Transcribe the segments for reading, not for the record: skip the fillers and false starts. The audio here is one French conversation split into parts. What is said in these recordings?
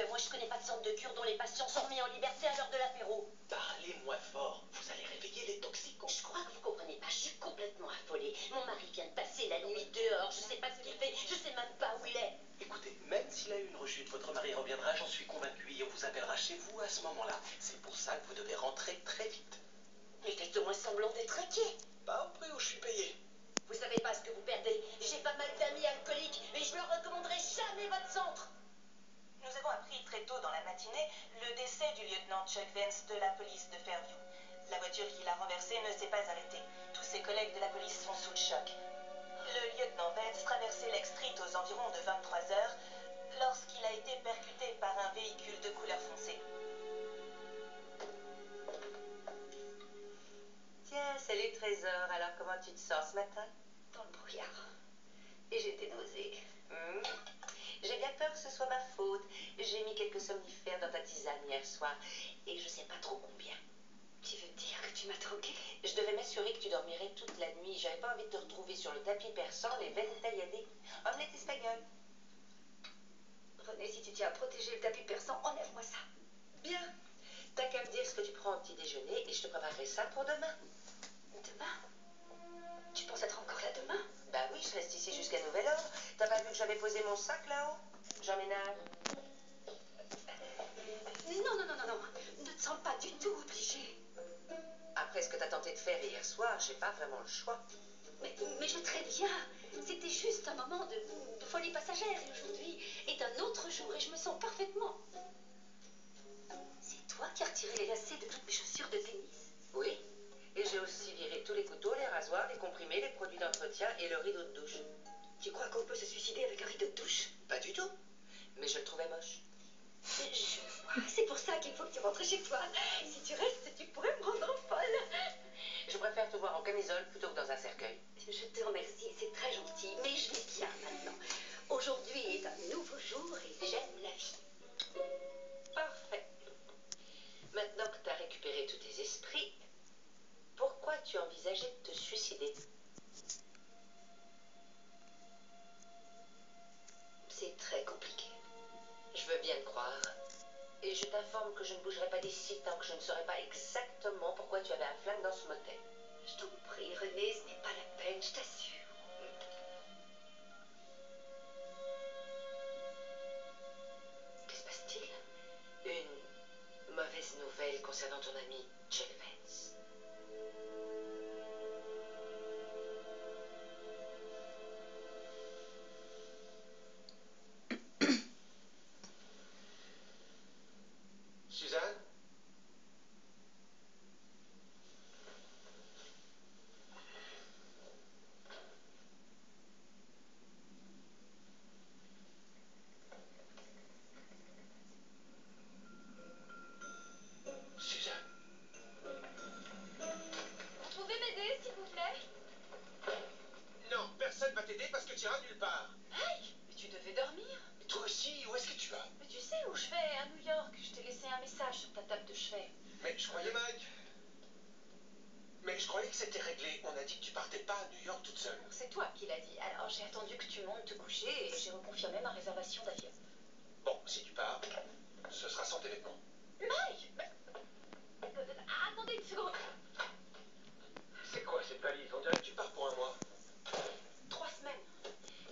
moi je connais pas de centre de cure dont les patients sont remis en liberté à l'heure de l'apéro. Parlez moins fort, vous allez réveiller les toxicos. Je crois que vous comprenez pas, je suis complètement affolée. Mon mari vient de passer la nuit dehors, je sais pas ce qu'il fait, je sais même pas où il est. Écoutez, même s'il a eu une rechute, votre mari reviendra, j'en suis convaincu, et on vous appellera chez vous à ce moment-là. C'est pour ça que vous devez rentrer très vite. Mais faites au moins semblant d'être inquiet. Pas au prix où je suis payé. Vous savez pas ce que vous perdez. J'ai pas mal d'amis alcooliques, mais je leur recommanderai jamais votre centre. Nous avons appris très tôt dans la matinée le décès du lieutenant Chuck Vance de la police de Fairview. La voiture qui l'a renversé ne s'est pas arrêtée. Tous ses collègues de la police sont sous le choc. Le lieutenant Vance traversait Lake Street aux environs de 23 heures lorsqu'il a été percuté par un véhicule de couleur foncée. Tiens, salut Trésor. Alors comment tu te sens ce matin? Dans le brouillard. Et j'ai des nausées. J'ai bien peur que ce soit ma faute. J'ai mis quelques somnifères dans ta tisane hier soir. Et je sais pas trop combien. Tu veux dire que tu m'as troqué? Je devais m'assurer que tu dormirais toute la nuit. J'avais pas envie de te retrouver sur le tapis perçant, les veines tailladées. Omelette espagnole. René, si tu tiens à protéger le tapis perçant, enlève-moi ça. Bien. T'as qu'à me dire ce que tu prends au petit déjeuner et je te préparerai ça pour demain. Demain? Tu penses être encore là demain? Bah oui, je reste ici jusqu'à nouvel ordre. T'as pas vu que j'avais posé mon sac là-haut? J'emménage. Non. Ne te sens pas du tout obligée. Après ce que t'as tenté de faire hier soir, j'ai pas vraiment le choix. Mais je très bien. C'était juste un moment de folie passagère et aujourd'hui est un autre jour et je me sens parfaitement. C'est toi qui as retiré les lacets de toutes mes chaussures de tennis? Oui. Et j'ai aussi viré tous les couteaux, les rasoirs, les comprimés, les produits d'entretien et le rideau de douche. Tu crois qu'on peut se suicider avec un rideau de douche? Pas du tout. Mais je le trouvais moche. Je vois. C'est pour ça qu'il faut que tu rentres chez toi. Si tu restes, tu pourrais me rendre folle. Je préfère te voir en camisole plutôt que dans un cercueil. Je te remercie, c'est très gentil, mais je vais bien maintenant. Aujourd'hui est un nouveau jour et j'aime la vie. Parfait. Maintenant que tu as récupéré tous tes esprits, pourquoi tu envisageais de te suicider? C'est très compliqué. Je veux bien le croire. Et je t'informe que je ne bougerai pas d'ici tant que je ne saurai pas exactement pourquoi tu avais un flingue dans ce motel. Je t'en prie, René, ce n'est pas la peine, je t'assure. Que se passe-t-il? Une mauvaise nouvelle concernant ton ami Chuck Vance. Suzanne? Suzanne? Vous pouvez m'aider, s'il vous plaît? Non, personne va t'aider parce que tu iras nulle part. Mike, mais tu devais dormir. Et toi aussi, où est-ce que tu vas? Mais tu sais où je vais, à New York. Je t'ai laissé un message sur ta table de chevet. Mais je croyais, Mike. Mais je croyais que c'était réglé. On a dit que tu partais pas à New York toute seule. C'est toi qui l'as dit. Alors j'ai attendu que tu montes te coucher et j'ai reconfirmé ma réservation d'avion. Bon, si tu pars, ce sera sans tes vêtements. Mike, attendez une seconde. C'est quoi cette valise? On dirait que tu pars pour un mois. 3 semaines.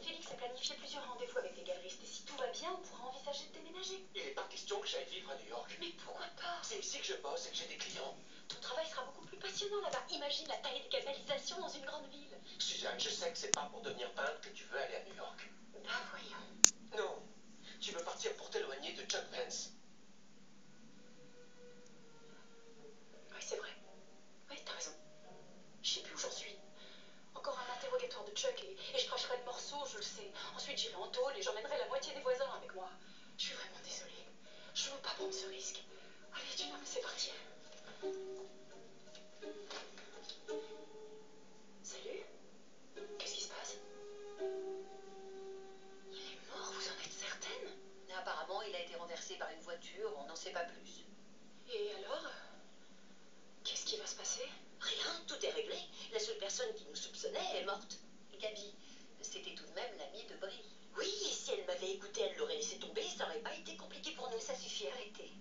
Félix a planifié plusieurs rendez-vous avec les galeristes. Et si tout va bien, on pourra envisager de déménager. Il n'est pas question que j'aille vivre à New York. Mais pourquoi pas? C'est ici que je bosse et que j'ai des clients. Ton travail sera beaucoup plus passionnant là-bas. Imagine la taille des canalisations dans une grande ville. Suzanne, je sais que c'est pas pour devenir peintre que tu veux aller à New York. Bah voyons. Non, tu veux partir pour t'éloigner de Chuck Vance. Oui, c'est vrai. Oui, t'as raison. Je sais plus où j'en suis. Encore un interrogatoire de Chuck et je cracherai le morceau, je le sais. Ensuite, j'irai en tôle et j'emmènerai la moitié des voisins avec moi. Je suis vraiment désolée. Je veux pas prendre ce risque. Allez, tu vas me laisser partir. Salut? Qu'est-ce qui se passe? Il est mort, vous en êtes certaine? Apparemment, il a été renversé par une voiture, on n'en sait pas plus. Et alors? Qu'est-ce qui va se passer? Rien, tout est réglé. La seule personne qui nous soupçonnait est morte. Gabi, c'était tout de même l'amie de Brie. Oui, et si elle m'avait écouté, elle l'aurait laissé tomber, ça aurait pas été compliqué pour nous. Ça suffit, arrêtez.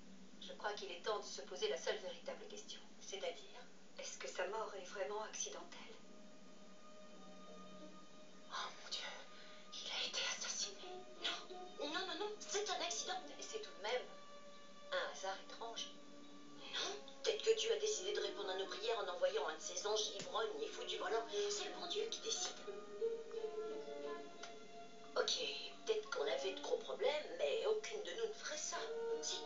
Je crois qu'il est temps de se poser la seule véritable question. C'est-à-dire? Est-ce que sa mort est vraiment accidentelle? Oh mon Dieu, il a été assassiné. Non, c'est un accident. Et c'est tout de même un hasard étrange. Non, peut-être que Dieu a décidé de répondre à nos prières en envoyant un de ses anges ivrognes et fous du volant. C'est le bon Dieu qui décide. Ok, peut-être qu'on avait de gros problèmes, mais aucune de nous ne ferait ça. Si.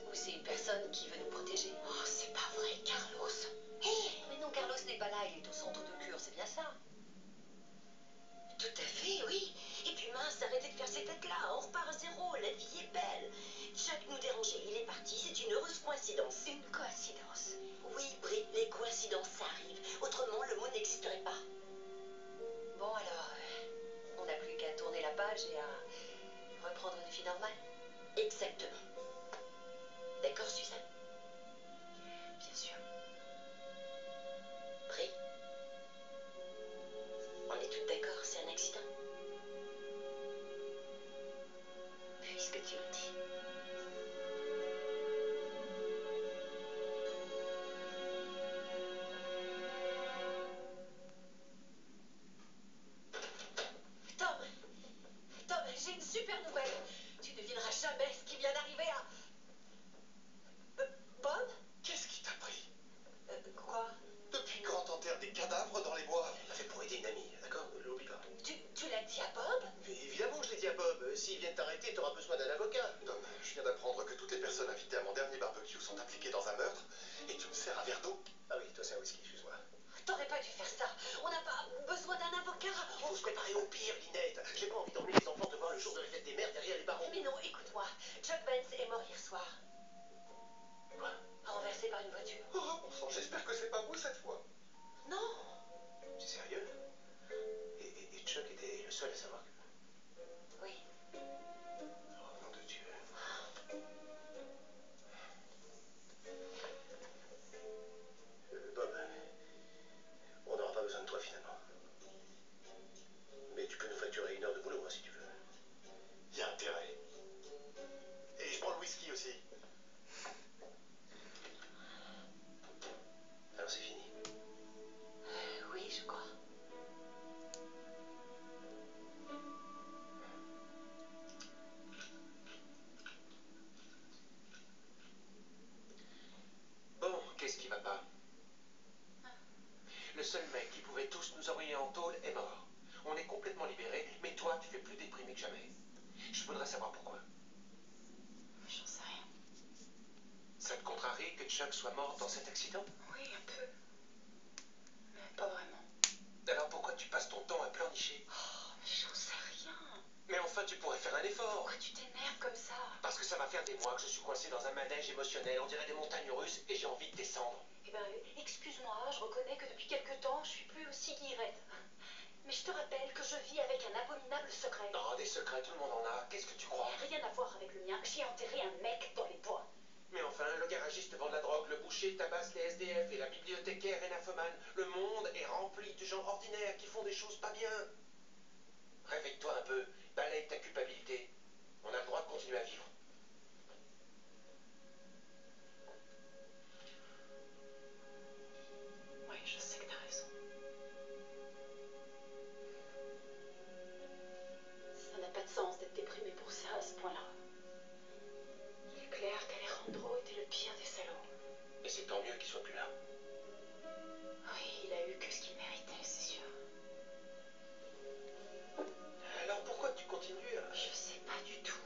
Ou c'est une personne qui veut nous protéger. Oh, c'est pas vrai, Carlos. Mais non, Carlos n'est pas là, il est au centre de cure, c'est bien ça. Tout à fait, oui. Et puis mince, arrêtez de faire ces têtes-là. On repart à zéro, la vie est belle. Chuck nous dérangeait, il est parti, c'est une heureuse coïncidence. Une coïncidence. Oui, Brie, les coïncidences, ça arrive. Autrement, le mot n'existerait pas. Bon alors, on n'a plus qu'à tourner la page et à reprendre une vie normale. Exactement. D'accord, Suzanne? Bien sûr. Brie? On est toutes d'accord, c'est un accident. Puisque tu le dis. Tom, j'ai une super nouvelle. Tu devineras jamais ce qui vient d'arriver à... Bob? Qu'est-ce qui t'a pris? Quoi? Depuis quand t'enterres des cadavres dans les bois? Elle l'a fait pour aider une amie, d'accord? Ne l'oublie pas. Tu l'as dit à Bob? Mais évidemment, je l'ai dit à Bob. S'ils viennent t'arrêter, t'auras besoin d'un avocat. Tom, je viens d'apprendre que toutes les personnes invitées à mon dernier barbecue sont impliquées dans un meurtre et tu me sers un verre d'eau. Ah oui, toi c'est un whisky, excuse-moi. T'aurais pas dû faire ça. On n'a pas besoin d'un avocat. Il faut se préparer au pire, Linette. J'ai pas envie d'emmener les enfants te voir le jour de la fête des mères derrière les barreaux. Mais non, écoute-moi. Chuck Vance est mort hier soir. Quoi? Renversé par une voiture. Oh, bon sang, j'espère que c'est pas vous cette fois. Non. C'est sérieux? Et Chuck était le seul à savoir que... Oui. Oh, nom de Dieu. Bob, on n'aura pas besoin de toi finalement. Mais tu peux nous facturer 1 heure de boulot, hein, si tu veux. Y a intérêt. Et je prends le whisky aussi. Alors c'est fini. Oui, je crois. Bon, qu'est-ce qui va pas? Le seul mec qui pouvait tous nous envoyer en tôle est mort. On est complètement libérés, mais toi, tu fais plus déprimé que jamais. Je voudrais savoir pourquoi. J'en sais rien. Ça te contrarie que Chuck soit mort dans cet accident? Oui, un peu. Mais pas vraiment. Alors pourquoi tu passes ton temps à pleurnicher? Oh, mais j'en sais rien. Mais enfin, tu pourrais faire un effort. Pourquoi tu t'énerves comme ça? Parce que ça va faire des mois que je suis coincé dans un manège émotionnel, on dirait des montagnes russes, et j'ai envie de descendre. Eh ben, excuse-moi, je reconnais que depuis quelque temps, je suis plus aussi guillerette. Mais je te rappelle que je vis avec un abominable secret. Non, des secrets, tout le monde en a. Qu'est-ce que tu crois? Rien à voir avec le mien. J'ai enterré un mec dans les bois. Mais enfin, le garagiste vend de la drogue, le boucher tabasse les SDF et la bibliothécaire est nymphomane. Le monde est rempli de gens ordinaires qui font des choses pas bien. Réveille-toi un peu, balaye ta culpabilité. On a le droit de continuer à vivre. Oui, je sais que t'as raison. Ça n'a pas de sens d'être déprimé pour ça à ce point-là. Il est clair qu'Alejandro était le pire des salauds. Et c'est tant mieux qu'il soit plus là. Oui, il a eu que ce qu'il méritait, c'est sûr. Alors pourquoi tu continues à... Je sais pas du tout.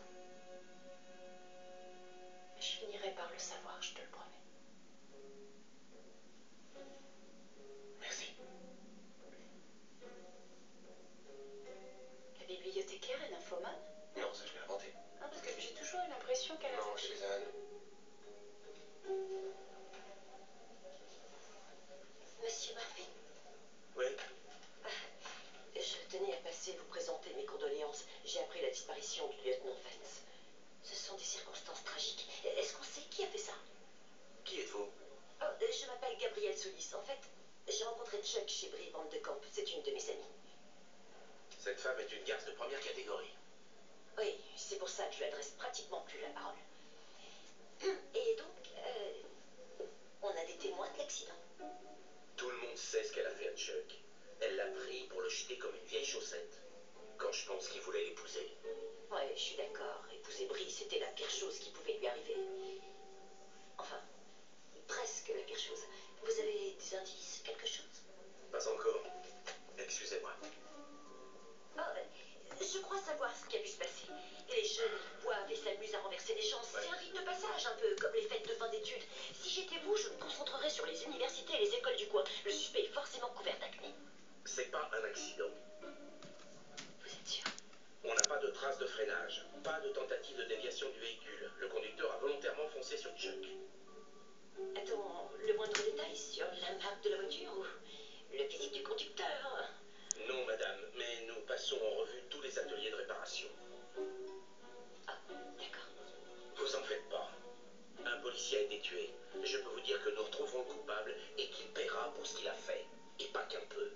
Mais je finirai par le savoir, je te le promets. Merci. La bibliothécaire est nymphomane? Non, ça je l'ai inventé. Ah, parce que j'ai toujours eu l'impression qu'elle Non, avait... Suzanne. Monsieur Murphy, Oui. je tenais à passer vous présenter mes condoléances. J'ai appris la disparition du lieutenant Vance. Ce sont des circonstances tragiques. Est-ce qu'on sait qui a fait ça? Qui êtes-vous? Oh, je m'appelle Gabrielle Solis. En fait, j'ai rencontré Chuck chez Brie Van de Camp. C'est une de mes amies. Cette femme est une garce de première catégorie. Oui, c'est pour ça que je lui adresse pratiquement plus la parole. Et donc, on a des témoins de l'accident. Tout le monde sait ce qu'elle a fait à Chuck. Elle l'a pris pour le jeter comme une vieille chaussette. Quand je pense qu'il voulait l'épouser. Ouais, je suis d'accord. Épouser Brie, c'était la pire chose qui pouvait lui arriver. Enfin, presque la pire chose. Vous avez des indices, quelque chose? Pas encore. Excusez-moi. Oh, je crois savoir ce qui a pu se passer. Les jeunes, ils boivent et s'amusent à renverser les gens. C'est un rite de passage, un peu comme les fêtes de fin d'études. Si j'étais vous, je me concentrerais sur les universités et les écoles du coin. Le suspect est forcément couvert d'acné. C'est pas un accident. Vous êtes sûr? On n'a pas de traces de freinage, pas de tentative de déviation du véhicule. Le conducteur a volontairement foncé sur Chuck. Attends, le moindre détail sur la marque de la voiture ou le physique du conducteur? Non, madame, mais nous passons en revue tous les ateliers de réparation. Ah, d'accord. Vous en faites pas. Un policier a été tué. Je peux vous dire que nous retrouverons le coupable et qu'il paiera pour ce qu'il a fait. Et pas qu'un peu.